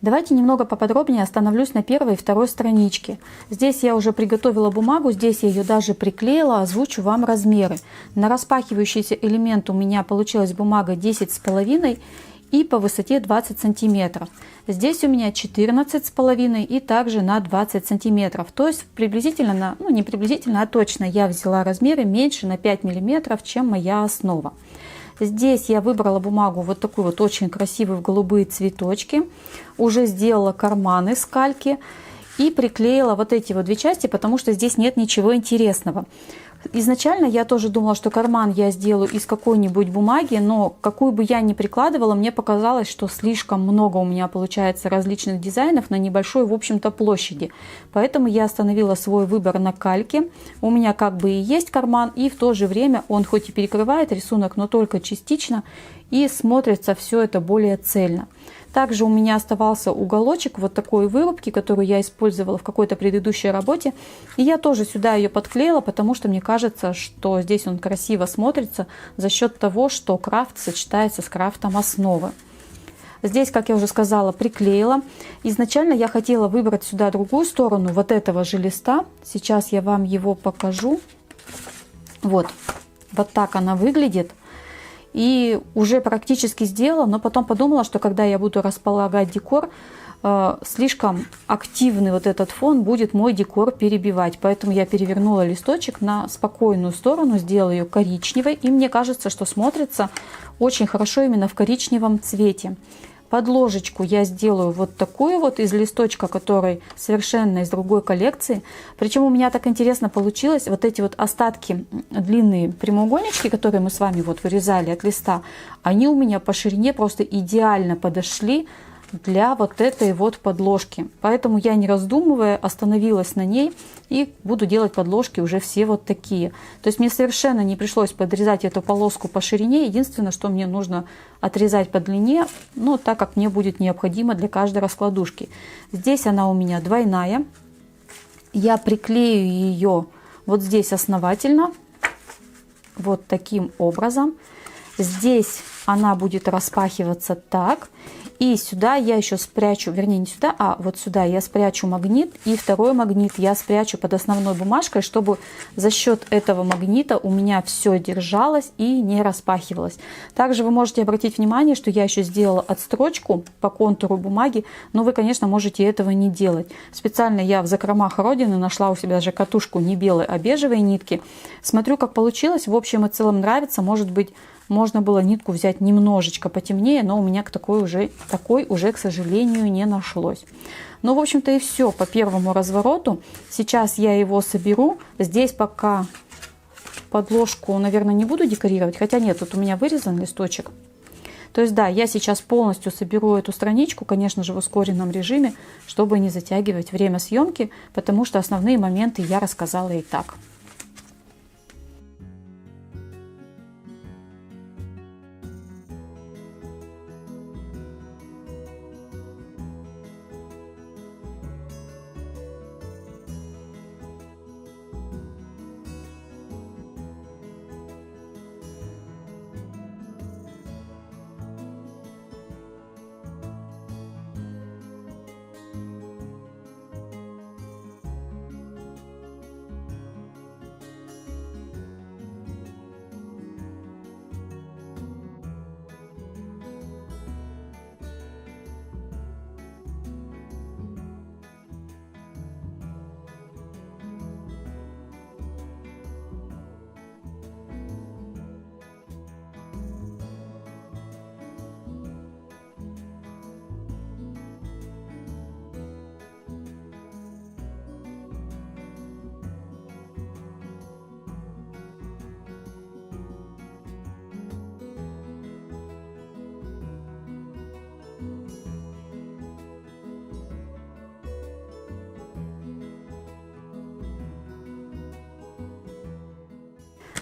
Давайте немного поподробнее остановлюсь на первой и второй страничке. Здесь я уже приготовила бумагу, здесь я ее даже приклеила, озвучу вам размеры. На распахивающийся элемент у меня получилась бумага 10,5 и по высоте 20 сантиметров. Здесь у меня 14,5 и также на 20 сантиметров. То есть приблизительно, ну не приблизительно, а точно я взяла размеры меньше на 5 миллиметров, чем моя основа. Здесь я выбрала бумагу вот такую вот очень красивую в голубые цветочки. Уже сделала карманы с кальки и приклеила вот эти вот две части, потому что здесь нет ничего интересного. Изначально я тоже думала, что карман я сделаю из какой-нибудь бумаги, но какую бы я ни прикладывала, мне показалось, что слишком много у меня получается различных дизайнов на небольшой, в общем-то, площади. Поэтому я остановила свой выбор на кальке. У меня как бы и есть карман, и в то же время он хоть и перекрывает рисунок, но только частично, и смотрится все это более цельно. Также у меня оставался уголочек вот такой вырубки, которую я использовала в какой-то предыдущей работе. И я тоже сюда ее подклеила, потому что мне кажется, что здесь он красиво смотрится за счет того, что крафт сочетается с крафтом основы. Здесь, как я уже сказала, приклеила. Изначально я хотела выбрать сюда другую сторону вот этого же листа. Сейчас я вам его покажу. Вот так она выглядит. И уже практически сделала, но потом подумала, что когда я буду располагать декор, слишком активный вот этот фон будет мой декор перебивать. Поэтому я перевернула листочек на спокойную сторону, сделала ее коричневой. И мне кажется, что смотрится очень хорошо именно в коричневом цвете. Подложечку я сделаю вот такую вот из листочка, который совершенно из другой коллекции. Причем у меня так интересно получилось. Вот эти вот остатки, длинные прямоугольнички, которые мы с вами вот вырезали от листа, они у меня по ширине просто идеально подошли для вот этой вот подложки. Поэтому я, не раздумывая, остановилась на ней и буду делать подложки уже все вот такие. То есть мне совершенно не пришлось подрезать эту полоску по ширине. Единственное, что мне нужно отрезать по длине, ну, так как мне будет необходимо для каждой раскладушки. Здесь она у меня двойная. Я приклею ее вот здесь основательно, вот таким образом. Здесь она будет распахиваться так. И сюда я еще спрячу, вернее не сюда, а вот сюда я спрячу магнит. И второй магнит я спрячу под основной бумажкой, чтобы за счет этого магнита у меня все держалось и не распахивалось. Также вы можете обратить внимание, что я еще сделала отстрочку по контуру бумаги. Но вы, конечно, можете этого не делать. Специально я в закромах Родины нашла у себя даже катушку не белой, а бежевой нитки. Смотрю, как получилось. В общем и целом нравится. Может быть, можно было нитку взять немножечко потемнее, но у меня такой уже, к сожалению, не нашлось. Ну, в общем-то, и все по первому развороту. Сейчас я его соберу. Здесь пока подложку, наверное, не буду декорировать. Хотя нет, тут у меня вырезан листочек. То есть, да, я сейчас полностью соберу эту страничку, конечно же, в ускоренном режиме, чтобы не затягивать время съемки, потому что основные моменты я рассказала и так.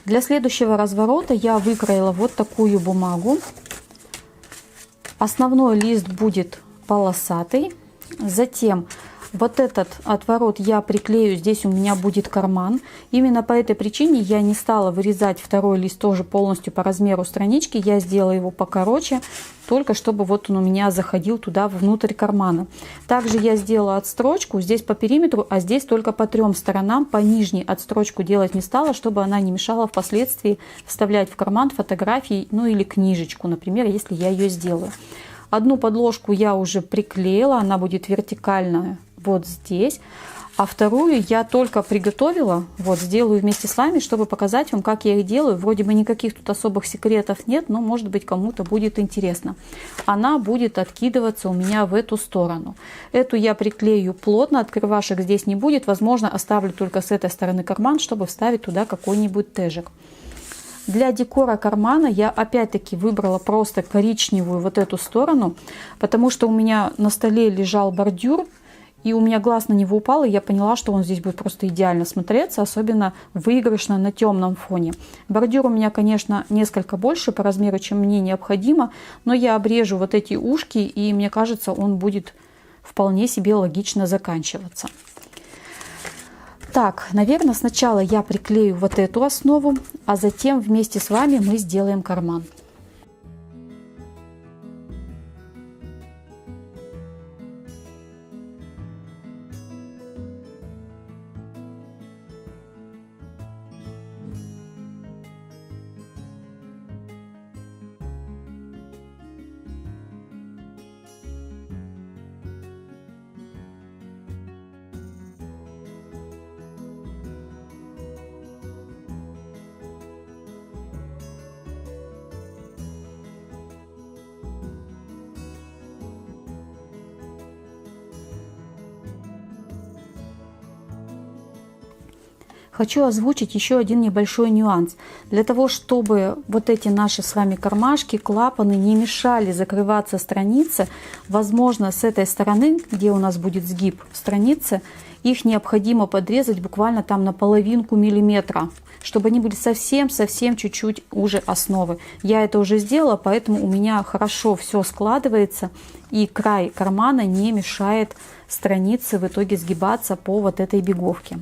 Для следующего разворота я выкроила вот такую бумагу. Основной лист будет полосатый. Затем Вот этот отворот я приклею, здесь у меня будет карман. Именно по этой причине я не стала вырезать второй лист тоже полностью по размеру странички. Я сделала его покороче, только чтобы вот он у меня заходил туда внутрь кармана. Также я сделала отстрочку здесь по периметру, а здесь только по 3 сторонам. По нижней отстрочку делать не стала, чтобы она не мешала впоследствии вставлять в карман фотографии, ну или книжечку, например, если я ее сделаю. Одну подложку я уже приклеила, она будет вертикальная вот здесь. А вторую я только приготовила, вот сделаю вместе с вами, чтобы показать вам, как я их делаю. Вроде бы никаких тут особых секретов нет, но может быть кому-то будет интересно. Она будет откидываться у меня в эту сторону. Эту я приклею плотно, открывашек здесь не будет. Возможно, оставлю только с этой стороны карман, чтобы вставить туда какой-нибудь тежик. Для декора кармана я опять-таки выбрала просто коричневую вот эту сторону, потому что у меня на столе лежал бордюр, и у меня глаз на него упал, и я поняла, что он здесь будет просто идеально смотреться, особенно выигрышно на темном фоне. Бордюр у меня, конечно, несколько больше по размеру, чем мне необходимо, но я обрежу вот эти ушки, и мне кажется, он будет вполне себе логично заканчиваться. Так, наверное, сначала я приклею вот эту основу, а затем вместе с вами мы сделаем карман. Хочу озвучить еще один небольшой нюанс. Для того, чтобы вот эти наши с вами кармашки, клапаны не мешали закрываться странице, возможно, с этой стороны, где у нас будет сгиб страницы, их необходимо подрезать буквально там на половинку миллиметра, чтобы они были совсем чуть-чуть уже основы. Я это уже сделала, поэтому у меня хорошо все складывается, и край кармана не мешает странице в итоге сгибаться по вот этой беговке.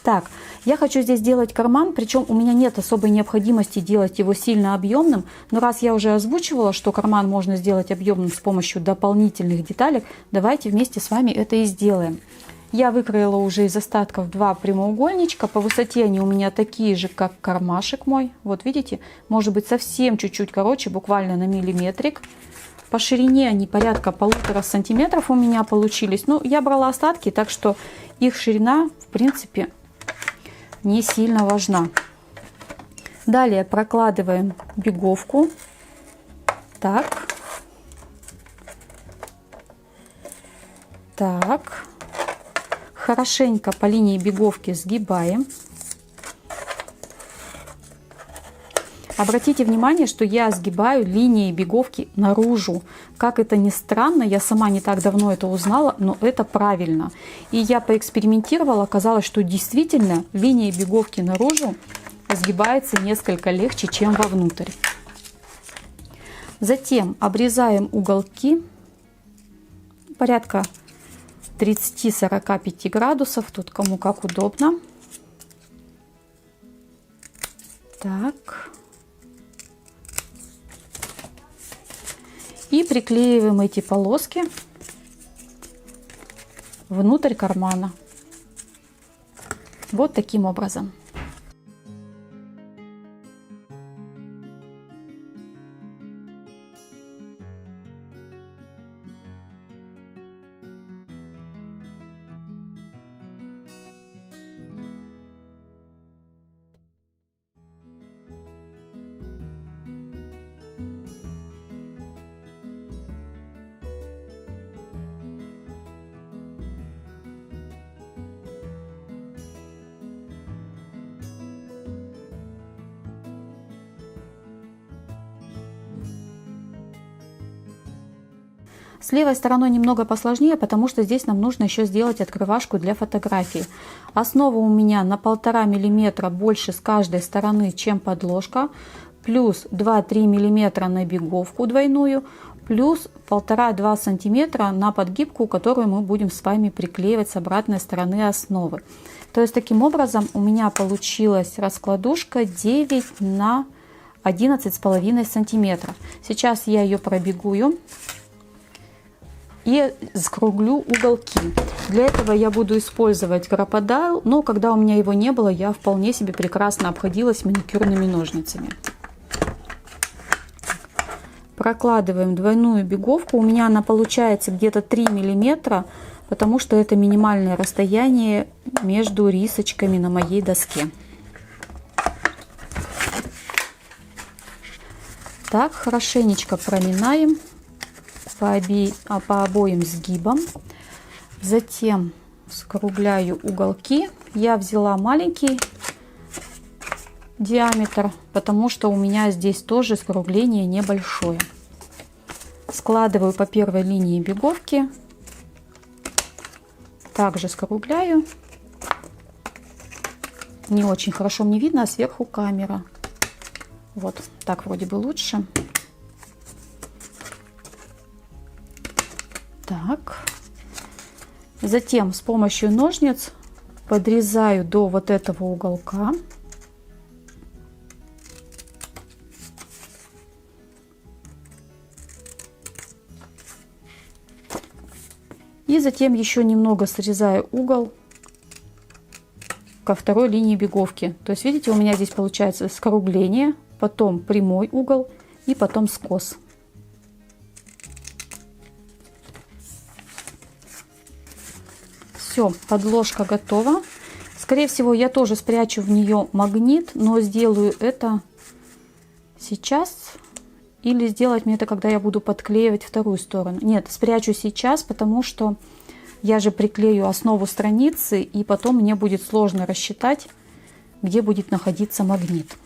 Так, я хочу здесь делать карман, причем у меня нет особой необходимости делать его сильно объемным, но раз я уже озвучивала, что карман можно сделать объемным с помощью дополнительных деталек, давайте вместе с вами это и сделаем. Я выкроила уже из остатков 2 прямоугольничка, по высоте они у меня такие же, как кармашек мой, вот видите, может быть совсем чуть-чуть короче, буквально на миллиметрик. По ширине они порядка 1,5 сантиметров у меня получились, ну я брала остатки, так что их ширина в принципе не сильно важна. Далее прокладываем беговку. Так. Так. Хорошенько по линии беговки сгибаем. Обратите внимание, что я сгибаю линии беговки наружу. Как это ни странно, я сама не так давно это узнала, но это правильно. И я поэкспериментировала, оказалось, что действительно линия беговки наружу сгибается несколько легче, чем вовнутрь. Затем обрезаем уголки порядка 30-45 градусов, тут кому как удобно. Так. И приклеиваем эти полоски внутрь кармана. Вот таким образом. С левой стороной немного посложнее, потому что здесь нам нужно еще сделать открывашку для фотографии. Основа у меня на 1,5 мм больше с каждой стороны, чем подложка. Плюс 2-3 мм на беговку двойную. плюс 1,5-2 сантиметра на подгибку, которую мы будем с вами приклеивать с обратной стороны основы. То есть таким образом у меня получилась раскладушка 9 на 11,5 сантиметров. Сейчас я ее пробегую и скруглю уголки. Для этого я буду использовать крокодил, но когда у меня его не было, я вполне себе прекрасно обходилась маникюрными ножницами. Прокладываем двойную беговку. У меня она получается где-то 3 миллиметра, потому что это минимальное расстояние между рисочками на моей доске. Так, хорошенечко проминаем по обоим сгибам. Затем скругляю уголки. Я взяла маленький диаметр, потому что у меня здесь тоже скругление небольшое. Складываю по первой линии беговки. Также скругляю. Не очень хорошо мне видно, а сверху камера. Вот так вроде бы лучше. Так. Затем с помощью ножниц подрезаю до вот этого уголка. И затем еще немного срезаю угол ко второй линии беговки. То есть, видите, у меня здесь получается скругление, потом прямой угол и потом скос. Все, подложка готова. Скорее всего, я тоже спрячу в нее магнит, но сделаю это сейчас. Или сделать мне это, когда я буду подклеивать вторую сторону. Нет, спрячу сейчас, потому что я же приклею основу страницы, и потом мне будет сложно рассчитать, где будет находиться магнит.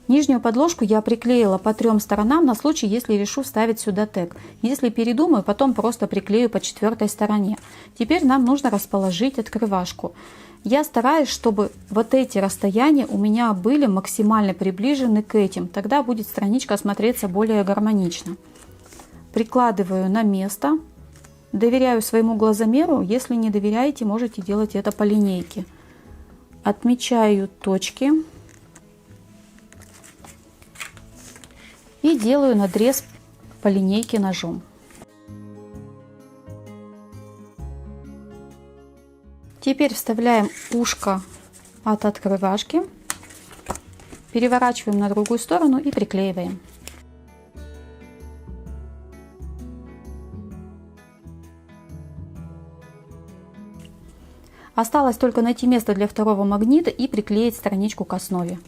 Нижнюю подложку я приклеила по 3 сторонам на случай, если решу вставить сюда тег. Если передумаю, потом просто приклею по 4 стороне. Теперь нам нужно расположить открывашку. Я стараюсь, чтобы вот эти расстояния у меня были максимально приближены к этим. Тогда будет страничка смотреться более гармонично. Прикладываю на место. Доверяю своему глазомеру. Если не доверяете, можете делать это по линейке. Отмечаю точки. И делаю надрез по линейке ножом. Теперь вставляем ушко от открывашки, переворачиваем на другую сторону и приклеиваем. Осталось только найти место для второго магнита и приклеить страничку к основе.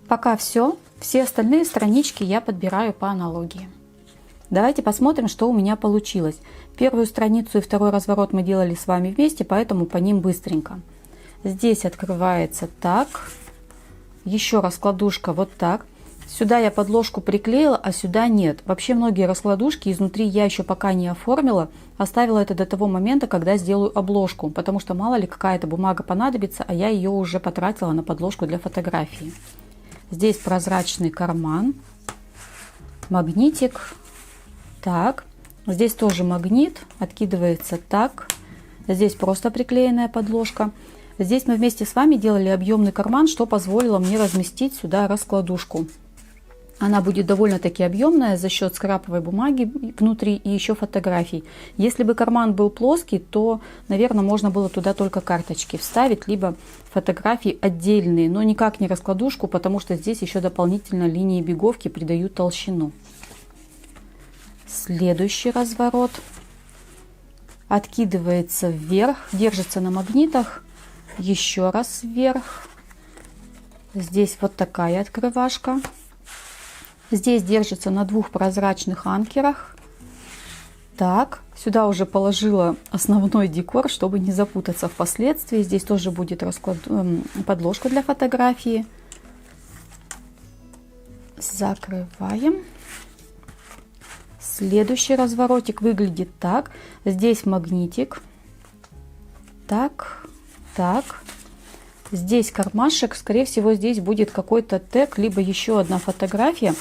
Пока все остальные странички я подбираю по аналогии. Давайте посмотрим, что у меня получилось. Первую страницу и второй разворот мы делали с вами вместе, поэтому по ним быстренько. Здесь открывается так, еще раскладушка вот так. Сюда я подложку приклеила, а сюда нет. Вообще многие раскладушки изнутри я еще пока не оформила. Оставила это до того момента, когда сделаю обложку, потому что мало ли какая-то бумага понадобится, а я ее уже потратила на подложку для фотографии. Здесь прозрачный карман, магнитик, так, здесь тоже магнит, откидывается так, здесь просто приклеенная подложка. Здесь мы вместе с вами делали объемный карман, что позволило мне разместить сюда раскладушку. Она будет довольно-таки объемная за счет скраповой бумаги внутри и еще фотографий. Если бы карман был плоский, то, наверное, можно было туда только карточки вставить, либо фотографии отдельные, но никак не раскладушку, потому что здесь еще дополнительно линии беговки придают толщину. Следующий разворот. Откидывается вверх, держится на магнитах, еще раз вверх. Здесь вот такая открывашка. Здесь держится на двух прозрачных анкерах. Так, сюда уже положила основной декор, чтобы не запутаться впоследствии. Здесь тоже будет подложка для фотографии. Закрываем. Следующий разворотик выглядит так. Здесь магнитик. Так, так. Здесь кармашек, скорее всего, здесь будет какой-то тег, либо еще одна фотография.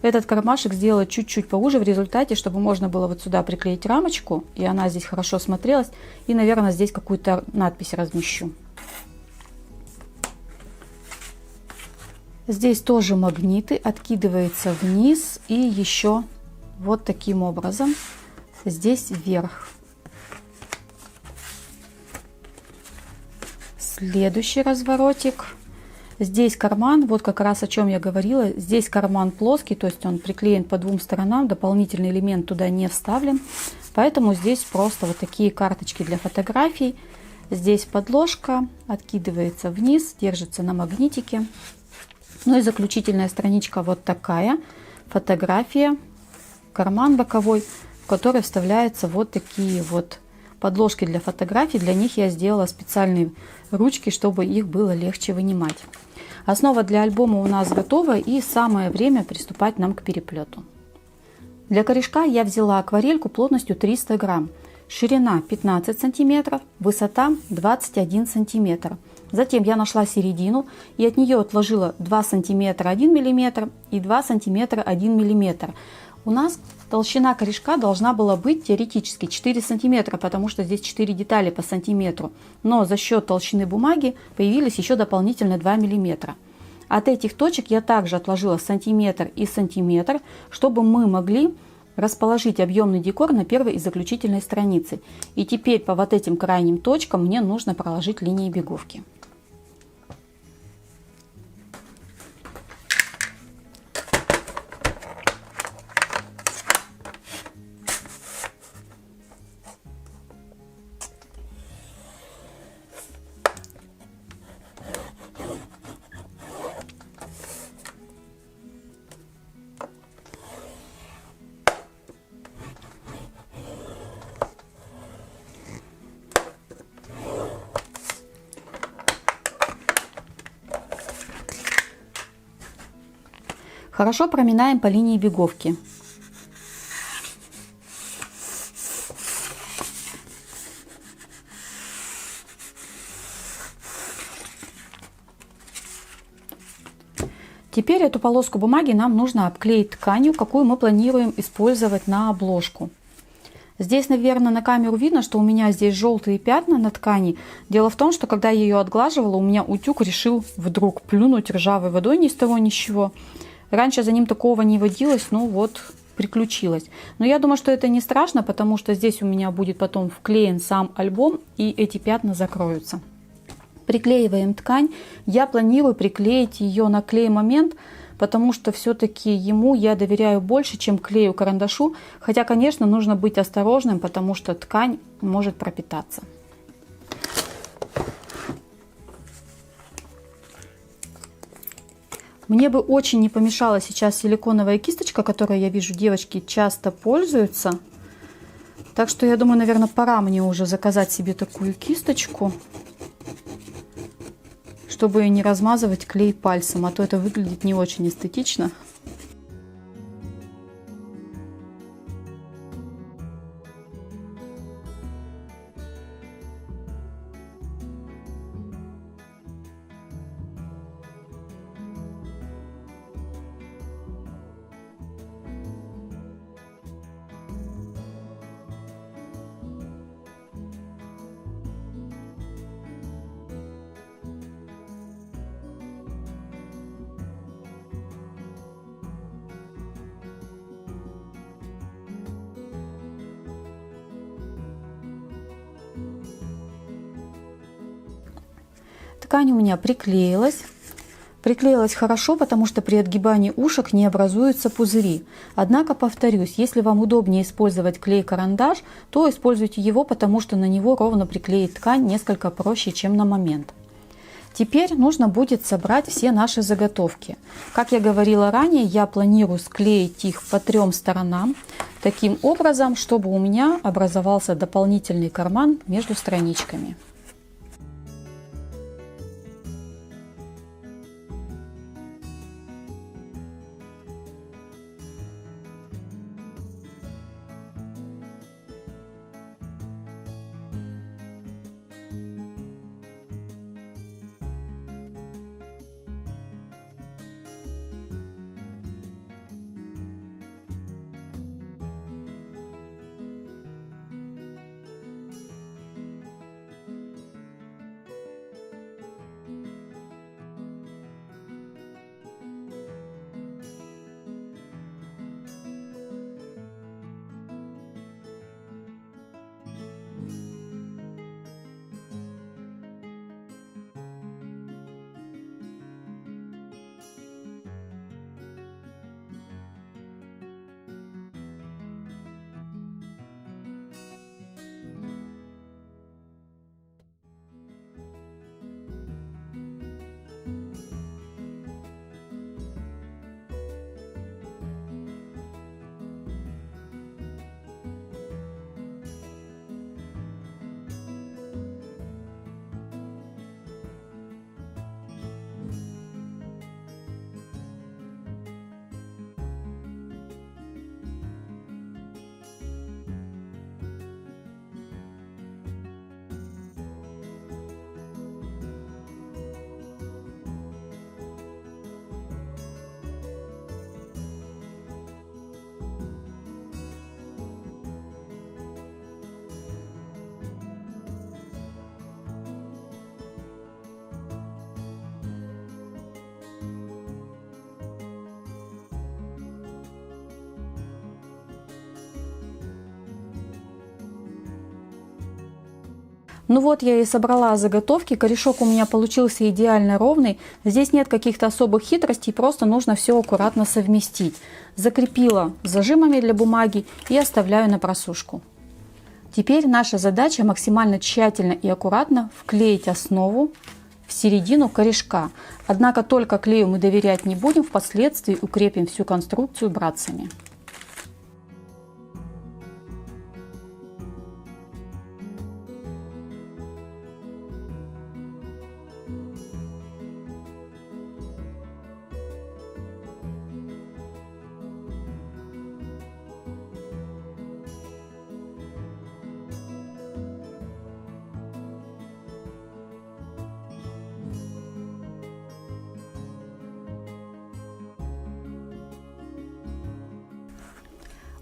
Этот кармашек сделать чуть-чуть поуже в результате, чтобы можно было вот сюда приклеить рамочку, и она здесь хорошо смотрелась. И, наверное, здесь какую-то надпись размещу. Здесь тоже магниты, откидывается вниз и еще вот таким образом. Здесь вверх. Следующий разворотик. Здесь карман, вот как раз о чем я говорила. Здесь карман плоский, то есть он приклеен по двум сторонам, дополнительный элемент туда не вставлен. Поэтому здесь просто вот такие карточки для фотографий. Здесь подложка, откидывается вниз, держится на магнитике. Ну и заключительная страничка вот такая. Фотография, карман боковой, в который вставляются вот такие вот подложки для фотографий. Для них я сделала специальные ручки, чтобы их было легче вынимать. Основа для альбома у нас готова, и самое время приступать нам к переплету. Для корешка я взяла акварельку плотностью 300 грамм. Ширина 15 сантиметров, высота 21 сантиметр. Затем я нашла середину и от нее отложила 2 сантиметра 1 миллиметр и 2 сантиметра 1 миллиметр. У нас толщина корешка должна была быть теоретически 4 сантиметра, потому что здесь 4 детали по сантиметру. Но за счет толщины бумаги появились еще дополнительно 2 миллиметра. От этих точек я также отложила сантиметр и сантиметр, чтобы мы могли расположить объемный декор на первой и заключительной странице. И теперь по вот этим крайним точкам мне нужно проложить линии беговки. Хорошо проминаем по линии беговки. Теперь эту полоску бумаги нам нужно обклеить тканью, какую мы планируем использовать на обложку. Здесь, наверное, на камеру видно, что у меня здесь желтые пятна на ткани. Дело в том, что когда я ее отглаживала, у меня утюг решил вдруг плюнуть ржавой водой ни с того ни с сего. Раньше за ним такого не водилось, но вот приключилось. Но я думаю, что это не страшно, потому что здесь у меня будет потом вклеен сам альбом, и эти пятна закроются. Приклеиваем ткань. Я планирую приклеить ее на клей-момент, потому что все-таки ему я доверяю больше, чем клею-карандашу. Хотя, конечно, нужно быть осторожным, потому что ткань может пропитаться. Мне бы очень не помешала сейчас силиконовая кисточка, которой, я вижу, девочки часто пользуются. Так что я думаю, наверное, пора мне уже заказать себе такую кисточку, чтобы не размазывать клей пальцем, а то это выглядит не очень эстетично. ткань у меня приклеилась. Приклеилась хорошо, потому что при отгибании ушек не образуются пузыри. Однако, повторюсь, если вам удобнее использовать клей-карандаш, то используйте его, потому что на него ровно приклеить ткань несколько проще, чем на момент. Теперь нужно будет собрать все наши заготовки. Как я говорила ранее, я планирую склеить их по 3 сторонам, таким образом, чтобы у меня образовался дополнительный карман между страничками. Ну вот я и собрала заготовки. Корешок у меня получился идеально ровный. Здесь нет каких-то особых хитростей, просто нужно все аккуратно совместить. Закрепила зажимами для бумаги и оставляю на просушку. Теперь наша задача максимально тщательно и аккуратно вклеить основу в середину корешка. Однако только клею мы доверять не будем, впоследствии укрепим всю конструкцию братцами.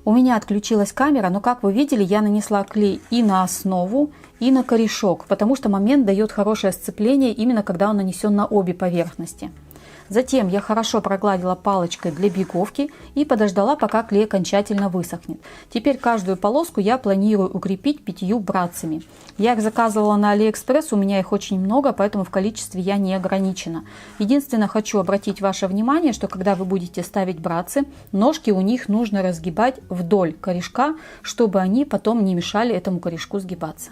У меня отключилась камера, но как вы видели, я нанесла клей и на основу, и на корешок, потому что момент дает хорошее сцепление именно когда он нанесен на обе поверхности. Затем я хорошо прогладила палочкой для биговки и подождала, пока клей окончательно высохнет. Теперь каждую полоску я планирую укрепить 5 братцами. Я их заказывала на Алиэкспресс, у меня их очень много, поэтому в количестве я не ограничена. Единственное, хочу обратить ваше внимание, что когда вы будете ставить братцы, ножки у них нужно разгибать вдоль корешка, чтобы они потом не мешали этому корешку сгибаться.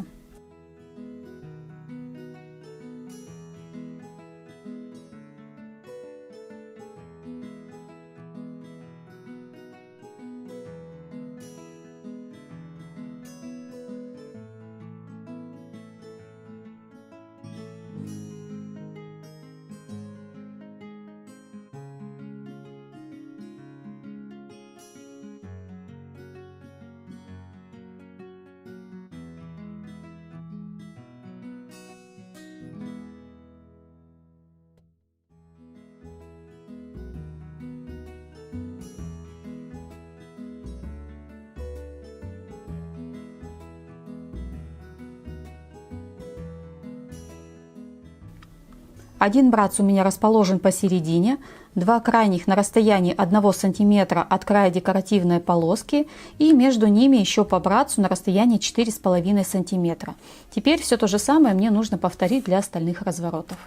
Один братц у меня расположен посередине, 2 крайних на расстоянии 1 см от края декоративной полоски и между ними еще по братцу на расстоянии 4,5 см. Теперь все то же самое мне нужно повторить для остальных разворотов.